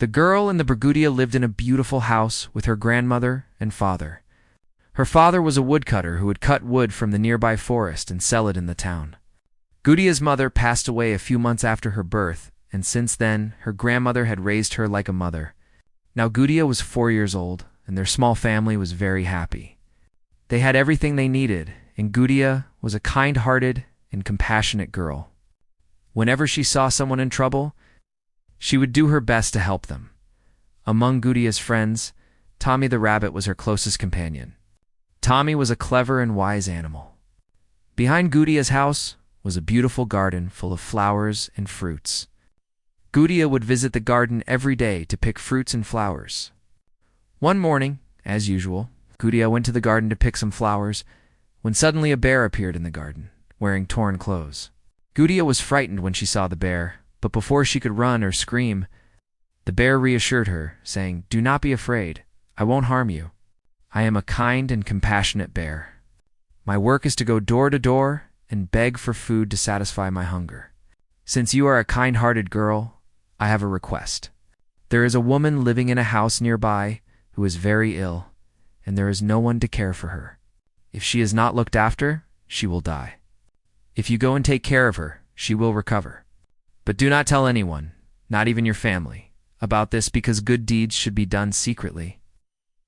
The girl in the Gudiya lived in a beautiful house with her grandmother and father. Her father was a woodcutter who would cut wood from the nearby forest and sell it in the town. Gudiya's mother passed away a few months after her birth, and since then, her grandmother had raised her like a mother. Now Gudiya was 4 years old, and their small family was very happy. They had everything they needed, and Gudiya was a kind-hearted and compassionate girl. Whenever she saw someone in trouble, she would do her best to help them. Among Gudiya's friends, Tommy the rabbit was her closest companion. Tommy was a clever and wise animal. Behind Gudiya's house was a beautiful garden full of flowers and fruits. Gudiya would visit the garden every day to pick fruits and flowers. One morning, as usual, Gudiya went to the garden to pick some flowers when suddenly a bear appeared in the garden, wearing torn clothes. Gudiya was frightened when she saw the bear, but before she could run or scream, the bear reassured her, saying, "Do not be afraid. I won't harm you. I am a kind and compassionate bear. My work is to go door to door and beg for food to satisfy my hunger. Since you are a kind-hearted girl, I have a request. There is a woman living in a house nearby who is very ill, and there is no one to care for her. If she is not looked after, she will die. If you go and take care of her, she will recover. But do not tell anyone, not even your family, about this because good deeds should be done secretly."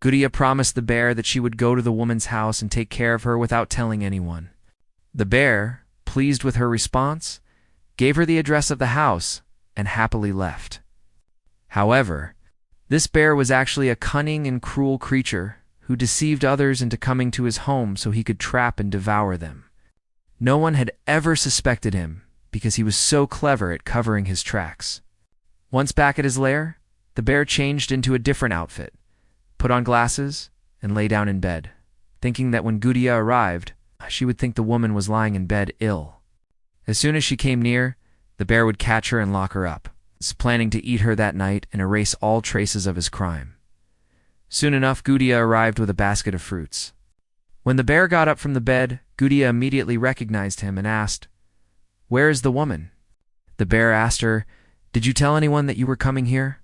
Gudiya promised the bear that she would go to the woman's house and take care of her without telling anyone. The bear, pleased with her response, gave her the address of the house and happily left. However, this bear was actually a cunning and cruel creature who deceived others into coming to his home so he could trap and devour them. No one had ever suspected him because he was so clever at covering his tracks. Once back at his lair, the bear changed into a different outfit, put on glasses, and lay down in bed, thinking that when Gudiya arrived, she would think the woman was lying in bed ill. As soon as she came near, the bear would catch her and lock her up, planning to eat her that night and erase all traces of his crime. Soon enough, Gudiya arrived with a basket of fruits. When the bear got up from the bed, Gudiya immediately recognized him and asked, "Where is the woman?" The bear asked her, "Did you tell anyone that you were coming here?"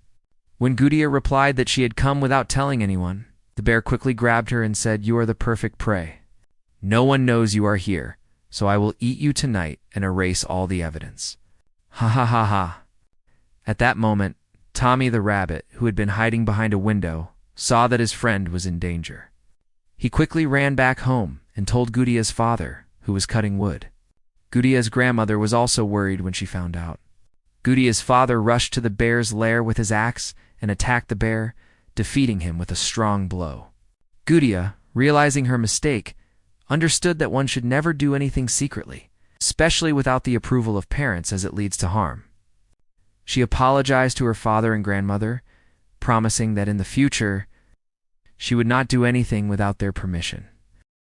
When Gudiya replied that she had come without telling anyone, the bear quickly grabbed her and said, "You are the perfect prey. No one knows you are here, so I will eat you tonight and erase all the evidence." Ha ha ha ha. At that moment, Tommy the rabbit, who had been hiding behind a window, saw that his friend was in danger. He quickly ran back home and told Gudiya's father, who was cutting wood. Gudiya's grandmother was also worried when she found out. Gudiya's father rushed to the bear's lair with his axe and attacked the bear, defeating him with a strong blow. Gudiya, realizing her mistake, understood that one should never do anything secretly, especially without the approval of parents, as it leads to harm. She apologized to her father and grandmother, promising that in the future she would not do anything without their permission.